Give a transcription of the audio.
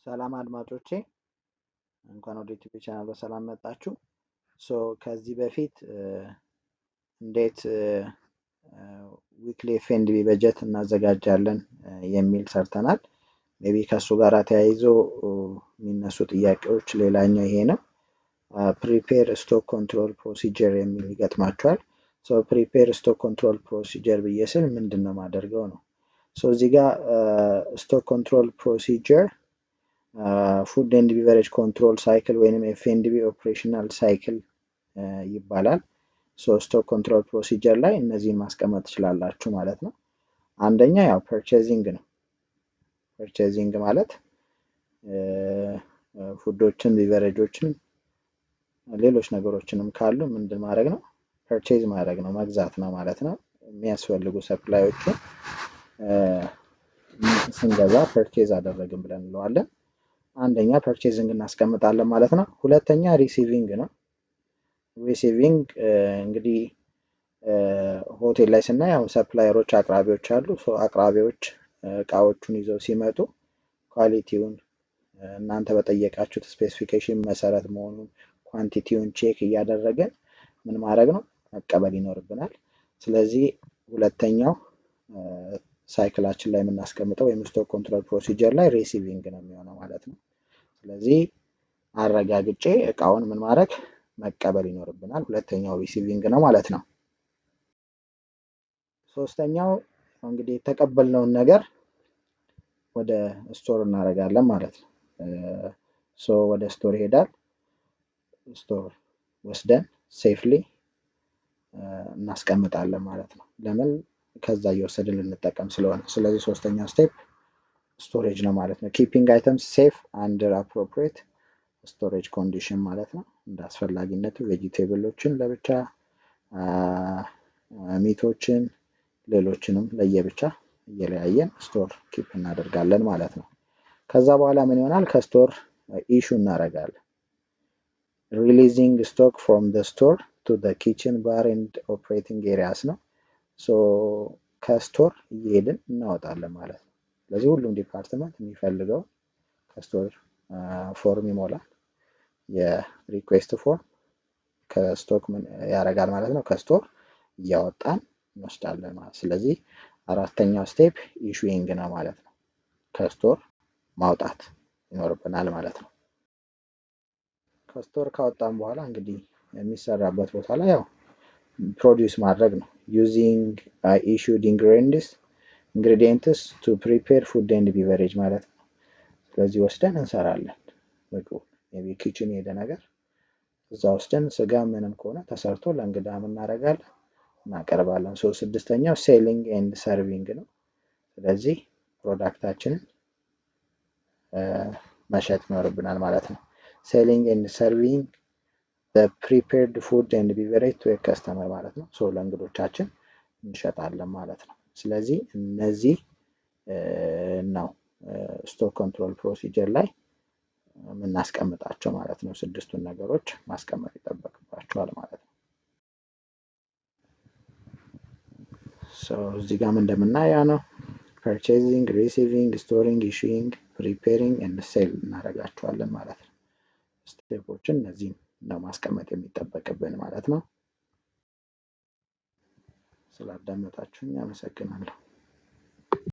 ሰላም አድማጮቼ እንኳን ወደ ዩቲዩብ ቻናል በሰላም መጣችሁ። ከዚህ በፊት እንዴት ዊክሊ ኤፍኤንዲቢ በጀት እናዘጋጃለን የሚል ሰርተናል። ሜቢ ከሱ ጋር ተያይዞ የሚነሱ ጥያቄዎች ሌላኛው ይሄ ነው። ፕሪፔር ስቶክ ኮንትሮል ፕሮሲጀር የሚል ይገጥማችኋል። ፕሪፔር ስቶክ ኮንትሮል ፕሮሲጀር ብዬ ስል ምንድነው ማደርገው ነው። እዚህ ጋር ስቶክ ኮንትሮል ፕሮሲጀር ፉድ ኤንድ ቢቨሬጅ ኮንትሮል ሳይክል ወይንም ኤፍኤንዲቢ ኦፕሬሽናል ሳይክል ይባላል። ስቶክ ኮንትሮል ፕሮሲጀር ላይ እነዚህን ማስቀመጥ ትችላላችሁ ማለት ነው። አንደኛ ያው ፐርቼዚንግ ነው። ፐርቼዚንግ ማለት ፉዶችን፣ ቢቨሬጆችን፣ ሌሎች ነገሮችንም ካሉ ምንድን ማድረግ ነው? ፐርቼዝ ማድረግ ነው፣ መግዛት ነው ማለት ነው። የሚያስፈልጉ ሰፕላዮችን ስንገዛ ፐርቼዝ አደረግን ብለን እንለዋለን። አንደኛ ፐርቼዚንግ እናስቀምጣለን ማለት ነው። ሁለተኛ ሪሲቪንግ ነው። ሪሲቪንግ እንግዲህ ሆቴል ላይ ስናይ አሁን ሰፕላየሮች አቅራቢዎች አሉ። አቅራቢዎች እቃዎቹን ይዘው ሲመጡ ኳሊቲውን እናንተ በጠየቃችሁት ስፔሲፊኬሽን መሰረት መሆኑን ኳንቲቲውን ቼክ እያደረገን ምን ማድረግ ነው? መቀበል ይኖርብናል። ስለዚህ ሁለተኛው ሳይክላችን ላይ የምናስቀምጠው ወይም ስቶክ ኮንትሮል ፕሮሲጀር ላይ ሪሲቪንግ ነው የሚሆነው ማለት ነው። ስለዚህ አረጋግጬ እቃውን ምን ማድረግ መቀበል ይኖርብናል። ሁለተኛው ሪሲቪንግ ነው ማለት ነው። ሶስተኛው እንግዲህ የተቀበልነውን ነገር ወደ ስቶር እናደርጋለን ማለት ነው። ወደ ስቶር ይሄዳል። ስቶር ወስደን ሴፍሊ እናስቀምጣለን ማለት ነው። ለምን? ከዛ እየወሰድን ልንጠቀም ስለሆነ። ስለዚህ ሶስተኛው ስቴፕ ስቶሬጅ ነው ማለት ነው። ኪፒንግ አይተምስ ሴፍ አንደር አፕሮፕሪየት ስቶሬጅ ኮንዲሽን ማለት ነው። እንደ አስፈላጊነቱ ቬጂቴብሎችን ለብቻ፣ ሚቶችን፣ ሌሎችንም ለየብቻ እየለያየን ስቶር ኪፕ እናደርጋለን ማለት ነው። ከዛ በኋላ ምን ይሆናል? ከስቶር ኢሹ እናደርጋለን። ሪሊዚንግ ስቶክ ፍሮም ዘ ስቶር ቱ ዘ ኪችን ባር ኤንድ ኦፕሬቲንግ ኤሪያስ ነው። ከስቶር እየሄድን እናወጣለን ማለት ነው። ስለዚህ ሁሉም ዲፓርትመንት የሚፈልገው ከስቶር ፎርም ይሞላል። የሪኩዌስት ፎርም ከስቶክ ምን ያደርጋል ማለት ነው? ከስቶር እያወጣን እንወስዳለን ማለት። ስለዚህ አራተኛው ስቴፕ ኢሹዊንግ ነው ማለት ነው። ከስቶር ማውጣት ይኖርብናል ማለት ነው። ከስቶር ካወጣን በኋላ እንግዲህ የሚሰራበት ቦታ ላይ ያው ፕሮዲውስ ማድረግ ነው። ዩዚንግ ኢሹድ ኢንግሪዲየንትስ ቱ ፕሪፔር ፉድ ኤንድ ቢቨሬጅ ማለት ነው። ስለዚህ ወስደን እንሰራለን። ምግቡ ሜቢ ኪችን የሄደ ነገር እዛ ወስደን ስጋ ምንም ከሆነ ተሰርቶ ለእንግዳ እናደርጋለን፣ እናቀርባለን። ስድስተኛው ሴሊንግ ኤንድ ሰርቪንግ ነው። ስለዚህ ፕሮዳክታችንን መሸጥ ይኖርብናል ማለት ነው። ሴሊንግ ኤንድ ሰርቪንግ ፕሪፔርድ ፉድ ኤንድ ቢቨሬጅ ቱ ከስተመር ማለት ነው። ለእንግዶቻችን እንሸጣለን ማለት ነው። ስለዚህ እነዚህ ነው ስቶክ ኮንትሮል ፕሮሲጀር ላይ የምናስቀምጣቸው ማለት ነው። ስድስቱን ነገሮች ማስቀመጥ ይጠበቅባቸዋል ማለት ነው። እዚህ ጋር እንደምናየው ነው ፐርቼዚንግ፣ ሪሲቪንግ፣ ስቶሪንግ፣ ኢሹዊንግ፣ ፕሪፔሪንግ ኤንድ ሴል እናደርጋቸዋለን ማለት ነው። ስቴፖችን እነዚህን ነው ማስቀመጥ የሚጠበቅብን ማለት ነው። ስላዳመጣችሁኝ አመሰግናለሁ።